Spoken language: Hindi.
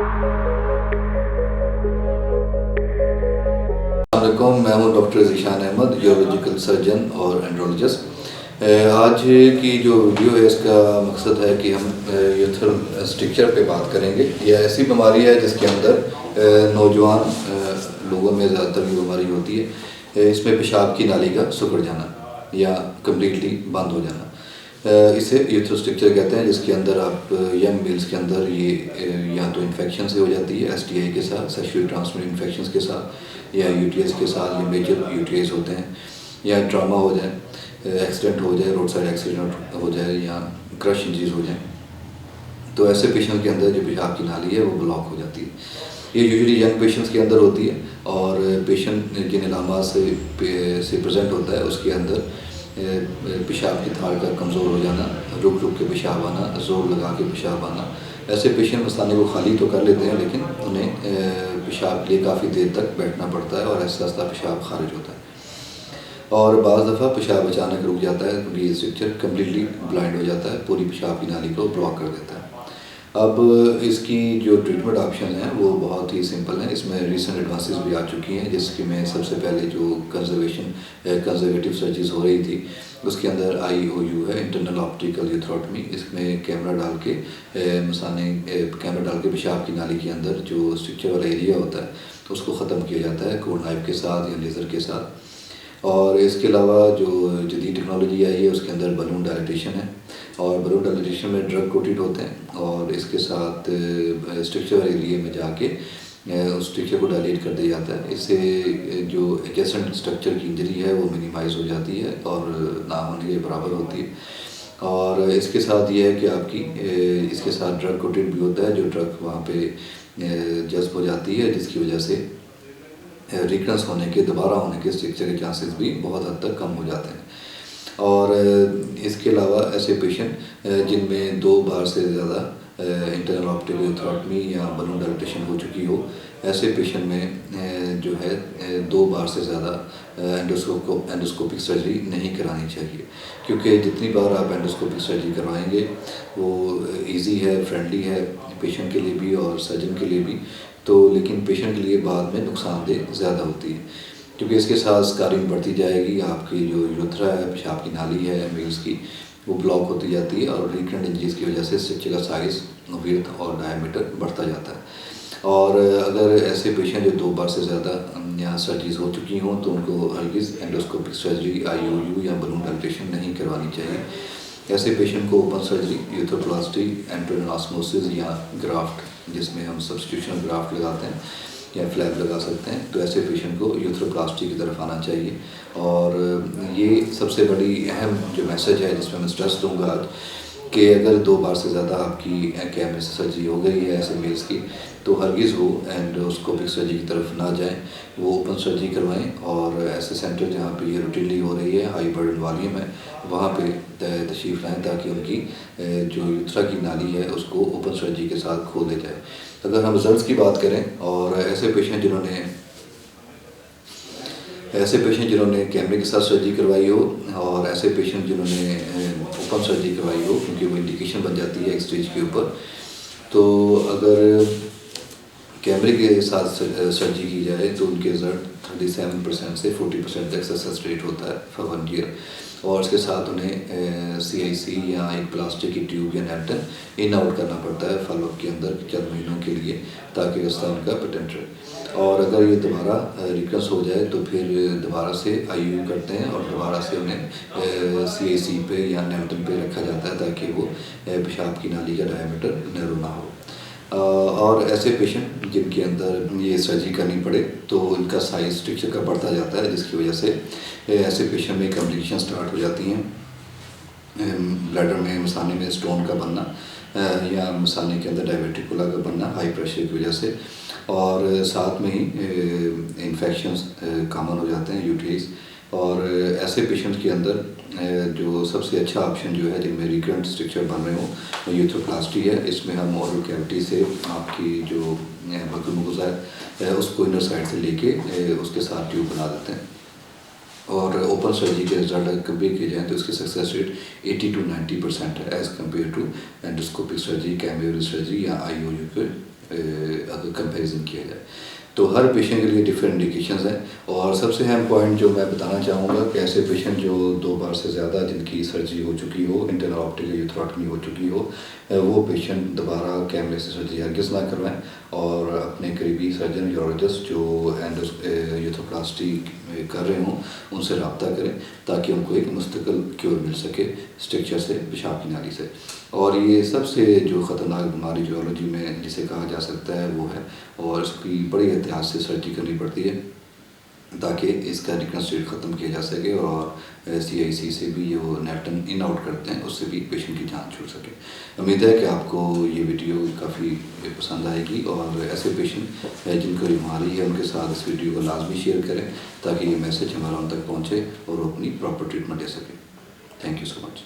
अस्सलामुअलैकुम, मैं हूँ doctor Zeeshan Ahmed, urological surgeon और एंड्रोलॉजिस्ट। आज की जो वीडियो है इसका मकसद है कि हम यूथ्रल स्ट्रक्चर पे बात करेंगे। यह ऐसी बीमारी है जिसके अंदर नौजवान लोगों में ज़्यादातर ये बीमारी होती है। इसमें पेशाब की नाली का सिकुड़ जाना या कम्प्लीटली बंद हो जाना, इसे यूथ्रल स्ट्रक्चर कहते हैं। जिसके अंदर आप यंग मेल्स के अंदर ये या तो इन्फेक्शन से हो जाती है, STI के साथ, सेक्सुअली ट्रांसमिटेड इन्फेक्शन के साथ, या UTIs के साथ, या मेजर UTIs होते हैं, या ट्रामा हो जाए, एक्सीडेंट हो जाए, रोड साइड एक्सीडेंट हो जाए, या क्रश इंजरीज हो जाए, तो ऐसे पेशेंट के अंदर जो पेशाब की नाली है वो ब्लॉक हो जाती है। ये यूजुअली यंग पेशेंट्स के अंदर होती है, और पेशेंट जिन इलामात से प्रेजेंट होता है उसके अंदर पेशाब की थाल का कमज़ोर हो जाना, रुक रुक के पेशाब आना, ज़ोर लगा के पेशाब आना। ऐसे पेशेंट मस्ताने को खाली तो कर लेते हैं, लेकिन उन्हें पेशाब के लिए काफ़ी देर तक बैठना पड़ता है और आहिस्ता आहिस्ता पेशाब खारिज होता है। और बाज़ दफ़ा पेशाब अचानक रुक जाता है क्योंकि ये स्ट्रक्चर कम्प्लीटली ब्लाइंड हो जाता है, पूरी पेशाब की नाली को ब्लॉक कर देता है। अब इसकी जो ट्रीटमेंट ऑप्शन है वो बहुत ही सिंपल है। इसमें रिसेंट एडवांसेस भी आ चुकी हैं, जिसकी में सबसे पहले जो कंजर्वेटिव सर्जरीज हो रही थी उसके अंदर IOU है, इंटरनल ऑप्टिकल यूथ्रोटमी। इसमें कैमरा डाल के पेशाब की नाली के अंदर जो स्ट्रक्चर वाला एरिया होता है उसको ख़त्म किया जाता है कोड नाइफ के साथ या लेज़र के साथ। और इसके अलावा जो जदीद टेक्नोलॉजी आई है उसके अंदर बलून डायलिटेशन है, और बलून डायलिटेशन में ड्रग कोटेड होते हैं, और इसके साथ स्ट्रक्चर वाले एरिया में जाके उस स्ट्रक्चर को डायलेट कर दिया जाता है। इससे जो एडजेसेंट स्ट्रक्चर की इंजरी है वो मिनिमाइज़ हो जाती है और ना होने के बराबर होती है। और इसके साथ ये है कि आपकी इसके साथ ड्रग कोटेड भी होता है, जो ड्रग वहाँ पे जज्ब हो जाती है, जिसकी वजह से रिकरेंस होने के, दोबारा होने के स्ट्रक्चर के चांसेस भी बहुत हद तक कम हो जाते हैं। और इसके अलावा ऐसे पेशेंट जिनमें 2 बार से ज़्यादा इंटरनल ऑप्टिकल यूथ्रोटमी या बलून डायलिटेशन हो चुकी हो, ऐसे पेशेंट में जो है 2 बार से ज़्यादा एंडोस्कोपिक सर्जरी नहीं करानी चाहिए, क्योंकि जितनी बार आप एंडोस्कोपिक सर्जरी करवाएंगे वो इजी है, फ्रेंडली है पेशेंट के लिए भी और सर्जन के लिए भी, तो लेकिन पेशेंट के लिए बाद में नुकसानदेह ज़्यादा होती है, क्योंकि इसके साथ स्कारिंग बढ़ती जाएगी। आपकी जो यूथ्रा है, पेशाब की नाली है मेल्स की, वो ब्लॉक होती जाती है, और रिकरेंट इंजरीज की वजह से स्ट्रक्चर का साइज़, विड्थ और डायमीटर बढ़ता जाता है। और अगर ऐसे पेशेंट जो 2 बार से ज़्यादा यहाँ सर्जरीज हो चुकी हों तो उनको हरगिज़ एंडोस्कोपिक सर्जरी, IOU या बलून डायलिटेशन नहीं करवानी चाहिए। ऐसे पेशेंट को ओपन सर्जरी, यूथ्रोप्लास्टी, एंट्रोनास्मोसिस या ग्राफ्ट, जिसमें हम सब्स्टिट्यूशनल ग्राफ्ट लगाते हैं या फ्लैप लगा सकते हैं, तो ऐसे पेशेंट को यूथ्रोप्लास्टी की तरफ आना चाहिए। और ये सबसे बड़ी अहम जो मैसेज है जिसमें मैं स्ट्रेस दूंगा आज, कि अगर 2 बार से ज़्यादा आपकी कैम में सर्जरी हो गई है ऐसे मेल्स की, तो हरगिज़ वो एंडोस्कोपिक सर्जरी की तरफ ना जाएं, वो ओपन सर्जरी करवाएं। और ऐसे सेंटर जहाँ पे ये रूटीनली हो रही है, हाई बर्डन वॉल्यूम है, वहाँ पे तशरीफ़ लाएँ ताकि उनकी जो यूथ्रा की नाली है उसको ओपन सर्जरी के साथ खोले जाए। अगर हम रिजल्ट्स की बात करें, और ऐसे पेशेंट जिन्होंने कैमरे के साथ सर्जरी करवाई हो, और ऐसे पेशेंट जिन्होंने ओपन सर्जरी करवाई हो, क्योंकि वो इंडिकेशन बन जाती है एक स्टेज के ऊपर, तो अगर कैमरे के साथ सर्जरी की जाए तो उनके रिजल्ट 37% से 40% तक सक्सेस रेट होता है फॉर 1 ईयर। और इसके साथ उन्हें CIC या एक प्लास्टिक की ट्यूब या नेप्टन इन आउट करना पड़ता है फॉलोअप के अंदर चंद महीनों के लिए, ताकि रास्ता उनका पेटेंट रहे। और अगर ये दोबारा रिकरेंस हो जाए तो फिर दोबारा से IOU करते हैं और दोबारा से उन्हें CIC पे या नेप्टन पे रखा जाता है, ताकि वो पेशाब की नाली का डायमीटर नैरो ना हो। और ऐसे पेशेंट जिनके अंदर ये सर्जरी करनी पड़े तो इनका साइज स्ट्रक्चर का बढ़ता जाता है, जिसकी वजह से ऐसे पेशेंट में कॉम्प्लिकेशन स्टार्ट हो जाती हैं। ब्लैडर में, मसाने में स्टोन का बनना, या मसाने के अंदर डायबिटिकुला का बनना हाई प्रेशर की वजह से, और साथ में ही इन्फेक्शंस कॉमन हो जाते हैं, UTIs। और ऐसे पेशेंट के अंदर जो सबसे अच्छा ऑप्शन जो है जिनमें रिकरेंट स्ट्रक्चर बन रहे हो, यूथ्रोप्लास्टी है। इसमें हम ओरल कैविटी से आपकी जो बकलमुगज़ा है उसको इनर साइड से लेके उसके साथ ट्यूब बना देते हैं, और ओपन सर्जरी के रिजल्ट अगर कंपेयर किए जाएँ तो इसकी सक्सेस रेट 80 to 90% है, as compare to endoscopic surgery, कैमियोरल सर्जरी या IOU के अगर कंपैरिजन किया जाए। तो हर पेशेंट के लिए डिफरेंट इंडिकेशंस हैं। और सबसे अहम पॉइंट जो मैं बताना चाहूँगा कि ऐसे पेशेंट जो 2 बार से ज़्यादा जिनकी सर्जरी हो चुकी हो, इंटरनल ऑप्टिकल यूथेरोटॉमी हो चुकी हो, वो पेशेंट दोबारा कैमरे से सर्जरी हरगिज़ ना करवाएं और अपने करीबी सर्जन यूरोलॉजिस्ट जो यूथोप्लास्टी कर रहे हों उनसे रब्ता करें ताकि उनको एक मुस्तकिल क्योर मिल सके स्ट्रक्चर से, पेशाब की नाली से। और ये सबसे जो ख़तरनाक बीमारी यूरोलॉजी में जिसे कहा जा सकता है वो है, और इसकी बड़ी एहतियात से सर्जरी करनी पड़ती है ताकि इसका रिकन्स्ट्रक्ट ख़त्म किया जा सके और CIC से भी जो नेटन इन आउट करते हैं उससे भी पेशेंट की जान छूट सके। उम्मीद है कि आपको ये वीडियो काफ़ी पसंद आएगी और ऐसे पेशेंट जिनको बीमारी है उनके साथ इस वीडियो को लाजमी शेयर करें ताकि ये मैसेज हमारा उन तक पहुँचे और वो अपनी प्रॉपर ट्रीटमेंट ले सकें। Thank you so much.